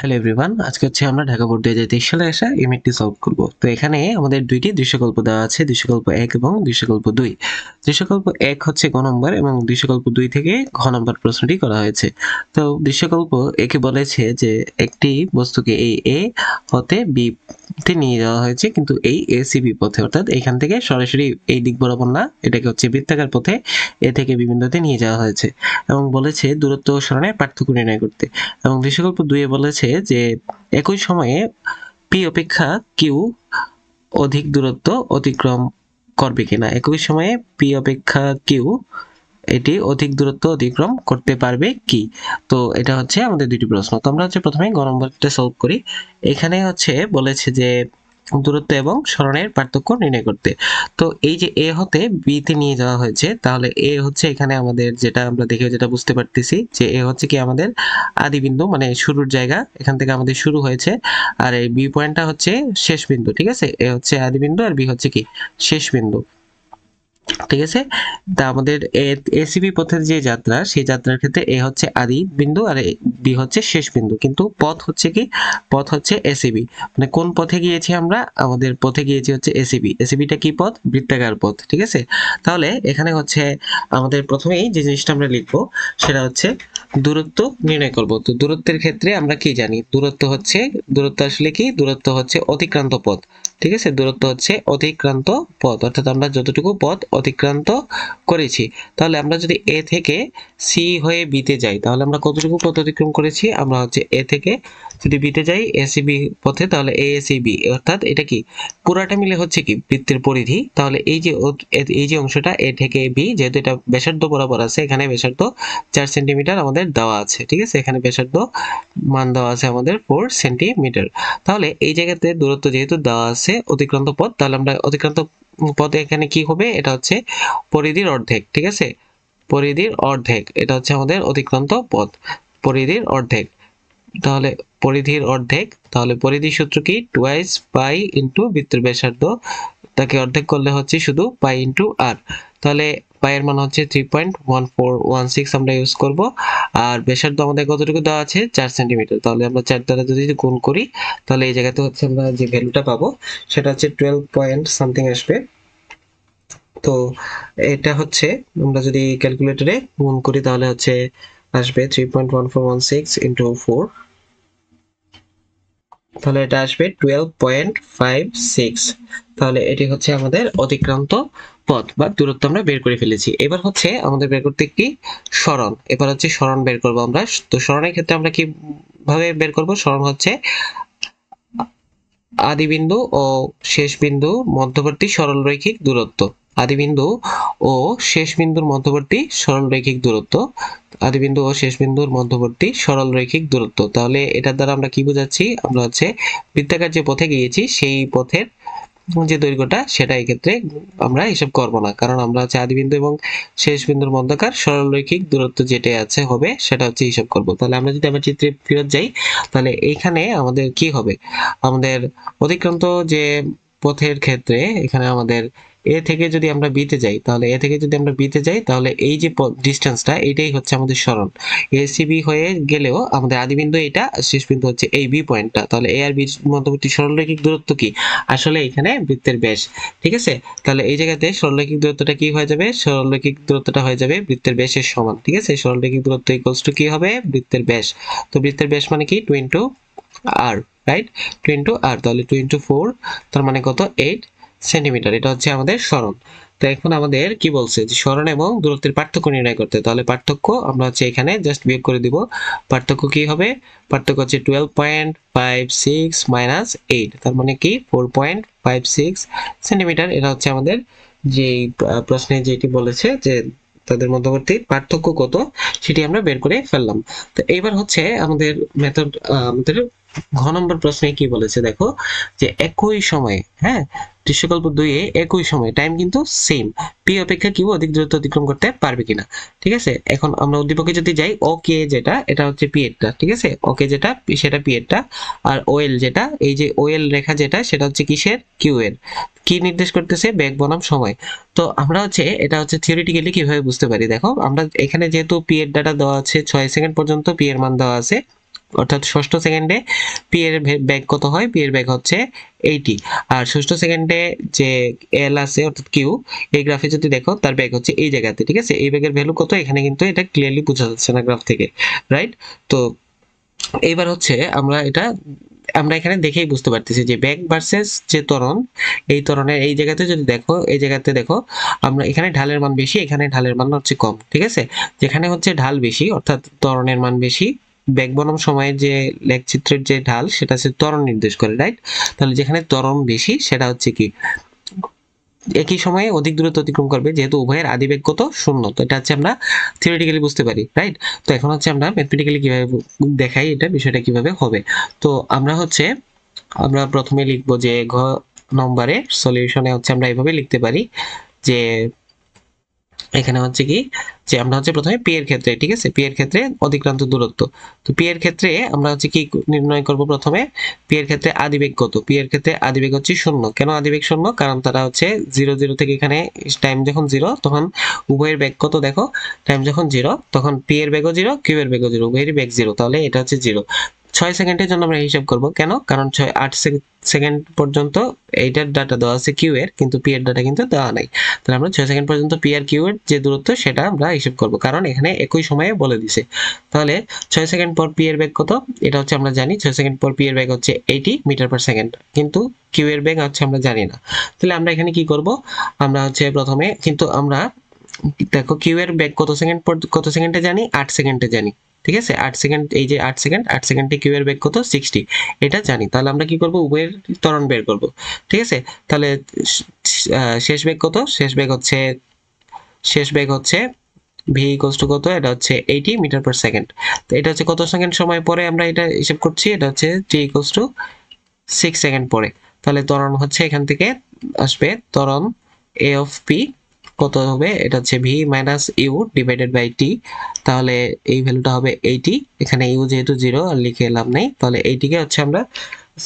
Hello everyone, আজকে হচ্ছে আমরা ঢাকা বোর্ড 2023 সালে আসা ইউনিটটি সলভ করব। তো এখানে আমাদের দুইটি দৃশ্যকল্প দেওয়া আছে, দৃশ্যকল্প 1 এবং দৃশ্যকল্প 2। দৃশ্যকল্প 1 হচ্ছে গ নম্বর এবং দৃশ্যকল্প 2 থেকে ঘ নম্বর প্রশ্নটি করা হয়েছে। তো দৃশ্যকল্প একে বলেছে যে একটি বস্তুকে এই এ হতে বি তে নিয়ে যাওয়া হয়েছে, কিন্তু এই এসিবি পথে, অর্থাৎ এখান থেকে সরাসরি এই দিক বরাবর না, এটাকে হচ্ছে বৃত্তাকার পথে এ থেকে বি বিন্দুতে নিয়ে যাওয়া হয়েছে এবং বলেছে দূরত্ব ও সরণের পার্থক্য নির্ণয় করতে। এবং দৃশ্যকল্প 2 এ বলেছে যে একই সময়ে পি অপেক্ষা কিউ অধিক দূরত্ব অতিক্রম করবে কিনা, একই সময়ে পি অপেক্ষা কিউ এটি অধিক দূরত্ব অতিক্রম করতে পারবে কি। তো এটা হচ্ছে আমাদের দুটি প্রশ্ন। তো আমরা হচ্ছে প্রথমে গ নম্বরটা সলভ করি। এখানে হচ্ছে বলেছে যে দূরত্ব এবং সরণের পার্থক্য নির্ণয় করতে। তো এই যে এ হতে বি তে নিয়ে যাওয়া হয়েছে, তাহলে এ হচ্ছে এখানে আমাদের যেটা আমরা দেখে যেটা বুঝতে পারতেছি যে এ হচ্ছে কি আমাদের আদি বিন্দু, মানে শুরুর জায়গা, এখান থেকে আমাদের শুরু হয়েছে। আর এই বি পয়েন্টটা হচ্ছে শেষ বিন্দু, ঠিক আছে। এ হচ্ছে আদি বিন্দু আর বি হচ্ছে কি শেষ বিন্দু, ঠিক আছে। তা আমাদের এসিবি পথের যে যাত্রা, সেই যাত্রার ক্ষেত্রে এ হচ্ছে আদি বিন্দু আর বি হচ্ছে শেষ বিন্দু, কিন্তু পথ হচ্ছে কি, পথ হচ্ছে এসিবি। মানে কোন পথে গিয়েছি আমরা, আমাদের পথে গিয়েছি হচ্ছে এসিবি। এসিবিটা কি পথ, বৃত্তাকার পথ, ঠিক আছে। তাহলে এখানে হচ্ছে আমাদের প্রথমেই যে জিনিসটা আমরা লিখবো সেটা হচ্ছে দূরত্ব নির্ণয় করব। তো দূরত্বের ক্ষেত্রে আমরা কি জানি, দূরত্ব আসলে কি, দূরত্ব হচ্ছে অতিক্রান্ত পথ, ঠিক আছে। দূরত্ব হচ্ছে অতিক্রান্ত পথ, অর্থাৎ আমরা যতটুকু পথ অতিক্রান্ত করেছি। তাহলে আমরা যদি এ থেকে সি হয়ে বিতে যাই, তাহলে আমরা কতটুকু পথ অতিক্রম করেছি, আমরা হচ্ছে এ থেকে যদি বিতে যাই এসিবি পথে, তাহলে এ এসি বি, অর্থাৎ এটা কি পুরাটা মিলে হচ্ছে কি বৃত্তের পরিধি। তাহলে এই যে অংশটা এ থেকে বি, যেহেতু এটা ব্যাসার্ধ বরাবর আছে, এখানে ব্যাসার্ধ 4 সেন্টিমিটার আমাদের দেওয়া আছে, ঠিক আছে। এখানে ব্যাসার্ধ মান দেওয়া আছে আমাদের 4 সেন্টিমিটার। তাহলে এই জায়গাতে দূরত্ব যেহেতু দেওয়া আছে অতিক্রান্ত পথ, তাহলে আমরা অতিক্রান্ত পথে এখানে কি হবে, এটা হচ্ছে পরিধির অর্ধেক, ঠিক আছে। পরিধির অর্ধেক, এটা হচ্ছে আমাদের অতিক্রান্ত পথ, পরিধির অর্ধেক। তাহলে পরিধির অর্ধেক, তাহলে পরিধির সূত্র কি, টুয়াইস পাই ইন্টু বৃত্তের ব্যাসার্ধ, তাকে অর্ধেক করলে হচ্ছে শুধু পাই ইন্টু আর। তাহলে পায়ের মান হচ্ছে 3.1416 আমরা ইউজ করব। আর ব্যাসার্ধ আমাদের কতটুকু দেওয়া আছে, 4 সেন্টিমিটার। তাহলে আমরা 4 দ্বারা যদি গুণ করি, তাহলে এই জায়গাতে হচ্ছে আমরা যে ভ্যালুটা পাবো সেটা হচ্ছে 12 পয়েন্ট সামথিং আসবে। তো এটা হচ্ছে আমরা যদি ক্যালকুলেটরে গুণ করি, তাহলে হচ্ছে আসবে 3.1416 ইন্টু 4, তাহলে এটা আসবে 12.56। তাহলে এটি হচ্ছে আমাদের অতিক্রান্ত পথ বা দূরত্ব আমরা বের করে ফেলেছি। এবার হচ্ছে আমাদের বের করতে কি, সরণ। এবার হচ্ছে সরণ বের করব আমরা। তো সরণের ক্ষেত্রে আমরা কি ভাবে বের করব, সরণ হচ্ছে আদি বিন্দু ও শেষ বিন্দু মধ্যবর্তী সরলরৈখিক দূরত্ব। আদি বিন্দু ও শেষ বিন্দুর মধ্যবর্তী সরলরৈখিক দূরত্ব, আদি বিন্দু ও শেষ বিন্দুর মধ্যবর্তী সরলরৈখিক দূরত্ব। তাহলে এটার দ্বারা আমরা কি বোঝাচ্ছি, আমরা হচ্ছে বৃত্তাকার যে পথে গিয়েছি সেই পথের যে দৈর্ঘ্যটা, সেটা এক্ষেত্রে আমরা হিসাব করব না, কারণ আমরা হচ্ছে আদি বিন্দু এবং শেষ বিন্দুর মধ্যকার সরলরৈখিক দূরত্ব যেটা আছে হবে সেটা হচ্ছে হিসাব করব। তাহলে আমরা যদি আমার চিত্রে ফেরত যাই, তাহলে এইখানে আমাদের কি হবে, আমাদের অতিক্রান্ত যে পথের ক্ষেত্রে এখানে আমাদের এ থেকে যদি আমরা বিতে যাই, তাহলে এ থেকে যদি আমরা বিতে যাই, তাহলে এই যে ডিস্টেন্সটা, এটাই হচ্ছে আমাদের সরণ। এসিবি হয়ে গেলেও আমাদের আদি বিন্দু এটা, শেষ বিন্দু হচ্ছে এই বি পয়েন্টটা। তাহলে এ আর বি মধ্যবর্তী সরলরৈখিক দূরত্ব কি, আসলে এখানে বৃত্তের ব্যাস, ঠিক আছে। তাহলে এই জায়গাতে সরলরৈখিক দূরত্বটা কি হয়ে যাবে, সরলরৈখিক দূরত্বটা হয়ে যাবে বৃত্তের ব্যাসের সমান, ঠিক আছে। সরলরৈখিক দূরত্ব ইকুয়ালস টু কি হবে, বৃত্তের ব্যাস। তো বৃত্তের ব্যাস মানে কি, 2 ইনটু আর, রাইট, 2 ইনটু আর, তাহলে 2 ইনটু 4, তার মানে কত, 8 সেন্টিমিটার। এটা হচ্ছে আমাদের সরণ। তো এখন আমাদের কি বলছে যে সরণ এবং দূরত্বের পার্থক্য নির্ণয় করতে। তাহলে পার্থক্য আমরা হচ্ছে এখানে জাস্ট বিয়োগ করে দিব। পার্থক্য কি হবে, পার্থক্য হচ্ছে 12.56 মাইনাস 8, তার মানে কি 4.56 সেন্টিমিটার। এটা হচ্ছে আমাদের যে প্রশ্নে যেটি বলেছে যে তাদের মধ্যবর্তী পার্থক্য কত, সেটি আমরা বের করে ফেললাম। তো এইবার হচ্ছে আমাদের মেথড, আমাদের ঘ নম্বর প্রশ্নে কি বলেছে দেখো, যে একই সময়ে, হ্যাঁ, দৃশ্যকল্প 2 এ একই সময়ে টাইম কিন্তু সেম, পি অপেক্ষা কিউ অধিক দূরত্ব অতিক্রম করতে পারবে কিনা, ঠিক আছে। এখন আমরা উদ্দীপকে যদি যাই, ওকে যেটা, এটা হচ্ছে পি এরটা, ঠিক আছে। ওকে যেটা সেটা পি এরটা, আর ওএল যেটা, এই যে ওএল রেখা যেটা, সেটা হচ্ছে কিসের, কিউ এর। কি নির্দেশ করতেছে, বেগ বনাম সময়। তো আমরা হচ্ছে এটা হচ্ছে থিওরিটিক্যালি কিভাবে বুঝতে পারি, দেখো আমরা এখানে যেহেতু পি এর ডাটা দেওয়া আছে 6 সেকেন্ড পর্যন্ত পি এর মান দেওয়া আছে, অর্থাৎ ষষ্ঠ সেকেন্ডে পি এর বেগ কত হয়, পি এর বেগ হচ্ছে 80। আর ষষ্ঠ সেকেন্ডে যে এল আছে অর্থাৎ কিউ, এই গ্রাফে যদি দেখো তার বেগ হচ্ছে এই জায়গাতে, ঠিক আছে। এই বেগের ভ্যালু কত এখানে কিন্তু এটা ক্লিয়ারলি বোঝা যাচ্ছে না গ্রাফ থেকে, রাইট। তো এইবার হচ্ছে আমরা এখানে দেখেই বুঝতে পারতেছি যে বেগ ভার্সেস যে ত্বরণ, এই ত্বরণের এই জায়গাতে যদি দেখো, এই জায়গাতে দেখো আমরা এখানে ঢালের মান বেশি, এখানে ঢালের মান হচ্ছে কম, ঠিক আছে। যেখানে হচ্ছে ঢাল বেশি অর্থাৎ ত্বরণের মান বেশি, বেগ বনাম সময়ের যে লেখচিত্রের যে ঢাল সেটা হচ্ছে ত্বরণ নির্দেশ করে, রাইট। তাহলে যেখানে ত্বরণ বেশি সেটা হচ্ছে কি একই সময়ে অধিক দূরত্ব অতিক্রম করবে, যেহেতু উভয়ের আদিবেগ কত 0। তো এটা হচ্ছে আমরা থিওরিটিক্যালি বুঝতে পারি, রাইট। তো এখন হচ্ছে আমরা ম্যাথমেটিক্যালি কিভাবে দেখাই এটা বিষয়টা কিভাবে হবে। তো আমরা প্রথমে লিখবো যে ঘ নম্বরের সলিউশনে হচ্ছে আমরা এইভাবে লিখতে পারি যে এখানে হচ্ছে কি যে আমরা হচ্ছে প্রথমে পি এর ক্ষেত্রে, ঠিক আছে, পি এর ক্ষেত্রে অতিক্রান্ত দূরত্ব। তো পি এর ক্ষেত্রে আমরা হচ্ছে কি নির্ণয় করব, প্রথমে পি এর ক্ষেত্রে আদিবেগ কত। পি এর ক্ষেত্রে আদিবেগ হচ্ছে 0। কেন আদিবেগ 0? কারণ তারা হচ্ছে 0 0 থেকে এখানে টাইম যখন 0 তখন উভয়ের বেগ কত দেখো, টাইম যখন 0 তখন পি এর বেগও 0, কিউ এর বেগও 0, উভয়েরই বেগ 0, তাহলে এটা হচ্ছে 0। 6 সেকেন্ডের জন্য আমরা হিসাব করব, কেন? কারণ 8 সেকেন্ড পর্যন্ত এইটার ডাটা দেওয়া আছে কিউ এর, কিন্তু পি এর ডাটা কিন্তু দেওয়া নাই। তাহলে আমরা 6 সেকেন্ড পর্যন্ত পি আর কিউ এর যে দূরত্ব সেটা আমরা হিসাব করব, কারণ এখানে একই সময়ে বলে দিছে। তাহলে 6 সেকেন্ড পর পি এর বেগ কত এটা হচ্ছে আমরা জানি, 6 সেকেন্ড পর পি এর বেগ হচ্ছে 80 মিটার পার সেকেন্ড, কিন্তু কিউ এর বেগ হচ্ছে আমরা জানি না। তাহলে আমরা এখানে কি করব, আমরা হচ্ছে প্রথমে কিন্তু আমরা দেখো কিউ এর বেগ কত সেকেন্ডে জানি, 8 সেকেন্ডে জানি, ঠিক আছে। 8 সেকেন্ড, এই যে 8 সেকেন্ডে কিউ এর বেগ কত 60, এটা জানি। তাহলে আমরা কি করব, উভয়ের ত্বরণ বের করব, ঠিক আছে। তাহলে শেষ বেগ কত, শেষ বেগ হচ্ছে ভি ইকুয়ালস টু কত, এটা হচ্ছে 80 মিটার পার সেকেন্ড। তো এটা হচ্ছে কত সেকেন্ড সময় পরে আমরা এটা হিসাব করছি, এটা হচ্ছে টি ইকুয়ালস টু 6 সেকেন্ড পরে। তাহলে ত্বরণ হচ্ছে এখান থেকে আসবে ত্বরণ এ অফ পি কত হবে, এটা হচ্ছে V minus U divided by T. তাহলে এই ভ্যালুটা হবে 80, এখানে ইউ যেহেতু 0 আর লিখে লাভ নেই, তাহলে 80 কে হচ্ছে আমরা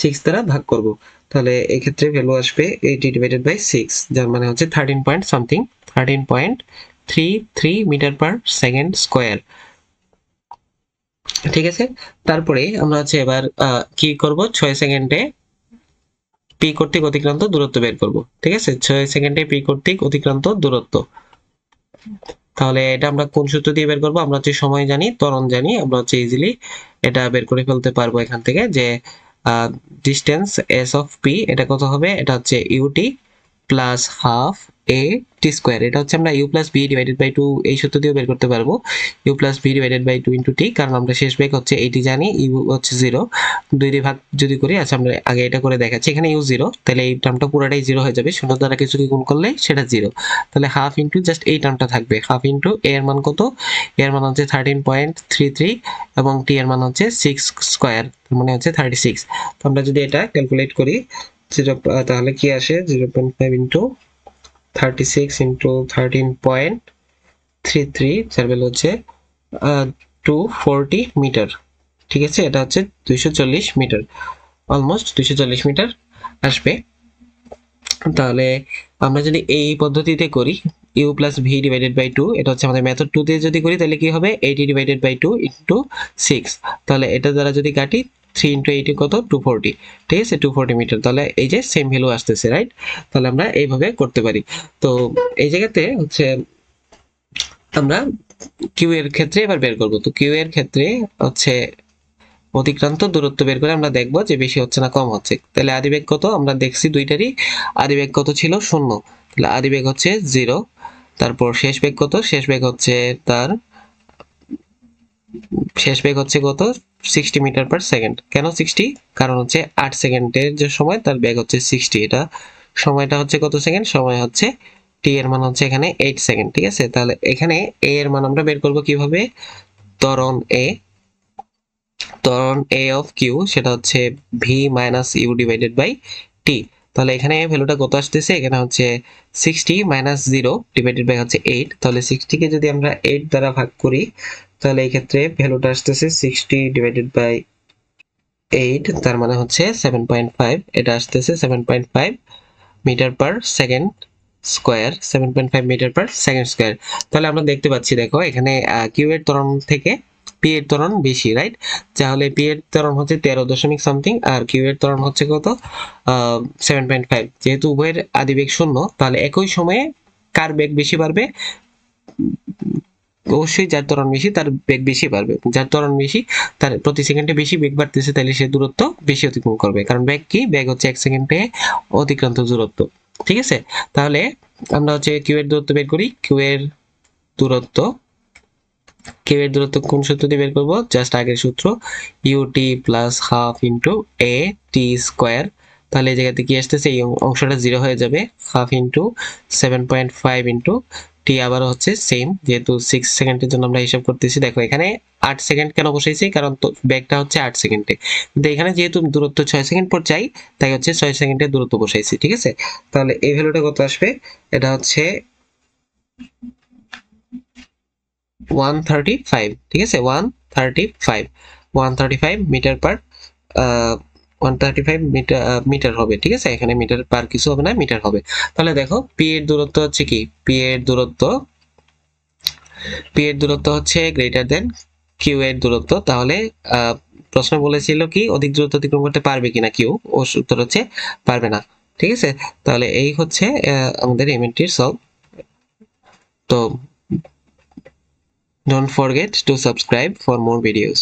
6 দ্বারা ভাগ করব। তাহলে এই ক্ষেত্রে ভ্যালু আসবে 80 ডিভাইডেড বাই 6, যার মানে হচ্ছে 13 point something, 13.33 metre per second square, ঠিক আছে। তারপরে আমরা হচ্ছে এবার কি করব, 6 সেকেন্ডে পি কর্তৃক অতিক্রান্ত দূরত্ব বের করব, ঠিক আছে। 6 সেকেন্ডে পি কর্তৃক অতিক্রান্ত দূরত্ব, তাহলে এটা আমরা কোন সূত্র দিয়ে বের করব, আমরা হচ্ছে সময় জানি, ত্বরণ জানি, আমরা হচ্ছে ইজিলি এটা বের করে ফেলতে পারবো এখান থেকে যে ডিস্টেন্স এস অফ পি এটা কত হবে, এটা হচ্ছে U T plus half A T square. এটা হচ্ছে আমরা U plus B divided by 2 এই সূত্র দিয়ে বের করতে পারবো, U plus B divided by 2 into T, কারণ আমরা শেষ বেগ হচ্ছে এইটি জানি, ইউ হচ্ছে 0, 2 দিয়ে ভাগ যদি করি, আচ্ছা আমরা আগে এটা করে দেখাচ্ছি, এখানে ইউ 0, তাহলে এই টার্মটা পুরোটাই 0 হয়ে যাবে, শূন্য দ্বারা কিছু গুণ করলে সেটা 0। তাহলে হাফ ইন্টু জাস্ট এই টার্মটা থাকবে, হাফ ইন্টু এ এর মান কত, এ এর মান হচ্ছে 13.33 এবং টি এর মান হচ্ছে 6 স্কয়ার, মানে হচ্ছে 36। তো আমরা যদি এটা ক্যালকুলেট করি তাহলে কি আসে, 0.5 ইন্টু 36 ইন্টু 13.33, যার ভ্যালু হচ্ছে 240 মিটার, ঠিক আছে। এটা হচ্ছে 240 মিটার, অলমোস্ট 240 মিটার আসবে। তাহলে আমরা যদি এই পদ্ধতিতে করি u plus v divided by 2, এটা হচ্ছে আমাদের মেথড 2 দিয়ে যদি করি তাহলে কি হবে, 80 ডিভাইডেড বাই 2 ইন্টু 6, তাহলে এটা দ্বারা যদি কাটি 3 ইন্টু 80 কত 240, ঠিক আছে, 240 মিটার। তাহলে এই যে সেম ভ্যালু আসতেছে, রাইট। তাহলে আমরা এইভাবে করতে পারি। তো এই জায়গাতে হচ্ছে আমরা কিউ এর ক্ষেত্রে এবার বের করব। তো কিউ এর ক্ষেত্রে হচ্ছে অতিক্রান্ত দূরত্ব বের করে আমরা দেখব যে বেশি হচ্ছে না কম হচ্ছে। তাহলে আদিবেগ কত, আমরা দেখছি দুইটারই আদিবেগ কত ছিল 0, তাহলে আদিবেগ হচ্ছে 0। তারপর শেষ বেগ কত, শেষ বেগ হচ্ছে কত 60 মিটার পার সেকেন্ড। কেন 60? কারণ হচ্ছে 8 সেকেন্ডের যে সময় তার বেগ হচ্ছে 60, এটা সময়টা হচ্ছে কত সেকেন্ড, সময় হচ্ছে টি এর মান হচ্ছে এখানে 8 সেকেন্ড, ঠিক আছে। তাহলে এখানে এ এর মান আমরা বের করব কিভাবে, ত্বরণ এ অফ কিউ সেটা হচ্ছে V minus U divided by T. তাহলে এখানে ভ্যালুটা কত আসতেছে, এখানে হচ্ছে 60 মাইনাস 0 ডিভাইডেড বাই হচ্ছে 8, তাহলে 60 কে যদি আমরা 8 দ্বারা ভাগ করি তাহলে এই ক্ষেত্রে ভ্যালুটা আসতেছে 60 ডিভাইডেড বাই 8, তার মানে হচ্ছে 7.5, এটা আসতেছে 7.5 metre per second square, 7.5 metre per second square. তাহলে আমরা দেখতে পাচ্ছি, দেখো এখানে কিউ এর ত্বরণ থেকে পি এর ত্বরণ বেশি, রাইট? তাহলে পি এর ত্বরণ হচ্ছে 13 দশমিক সামথিং আর কিউ এর ত্বরণ হচ্ছে কত 7.5। যেহেতু উভয়ের আদিবেগ 0, তাহলে একই সময়ে কার বেগ বেশি বাড়বে? অবশ্যই যার ত্বরণ বেশি তার বেগ বেশি বাড়বে। যার ত্বরণ বেশি তার প্রতি সেকেন্ডে বেশি বেগ বাড়তেছে, তাহলে সে দূরত্ব বেশি অতিক্রম করবে, কারণ বেগ কি? বেগ হচ্ছে 1 সেকেন্ডে অতিক্রান্ত দূরত্ব। ঠিক আছে, তাহলে আমরা হচ্ছে কিউ এর দূরত্ব বের করি। দূরত্ব কিউ এর দূরত্ব কোন সূত্র দিয়ে বের করবো? জাস্ট আগের সূত্র, ইউটি প্লাস হাফ ইন্টু এ টি স্কোয়ার। তাহলে এই জায়গাতে কি আসতেছে? এই অংশটা 0 হয়ে যাবে। হাফ ইন্টু 7.5 ইন্টু টি আবারও হচ্ছে সেম, যেহেতু 6 সেকেন্ডের জন্য আমরা হিসাব করতেছি। দেখো এখানে 8 সেকেন্ড কেন বসাইছি? কারণ ব্যাগটা হচ্ছে 8 সেকেন্ডে, কিন্তু এখানে যেহেতু দূরত্ব 6 সেকেন্ড পর চাই, তাই হচ্ছে 6 সেকেন্ডের দূরত্ব বসাইছি। ঠিক আছে, তাহলে এই ভ্যালুটা কত আসবে? এটা হচ্ছে 135। ঠিক আছে, 135 মিটার পার 135 মিটার হবে। ঠিক আছে, এখানে মিটার পার কিছু হবে না, মিটার হবে। তাহলে দেখো পি এর দূরত্ব হচ্ছে কি? পি এর দূরত্ব হচ্ছে গ্রেটার দেন কিউ এর দূরত্ব। তাহলে প্রশ্ন বলেছিল কি অধিক দূরত্ব অতিক্রম করতে পারবে কিনা কিউ, ও উত্তর হচ্ছে পারবে না। ঠিক আছে, তাহলে এই হচ্ছে আমাদের এমএনটির সলভ। তো don't forget to subscribe for more videos.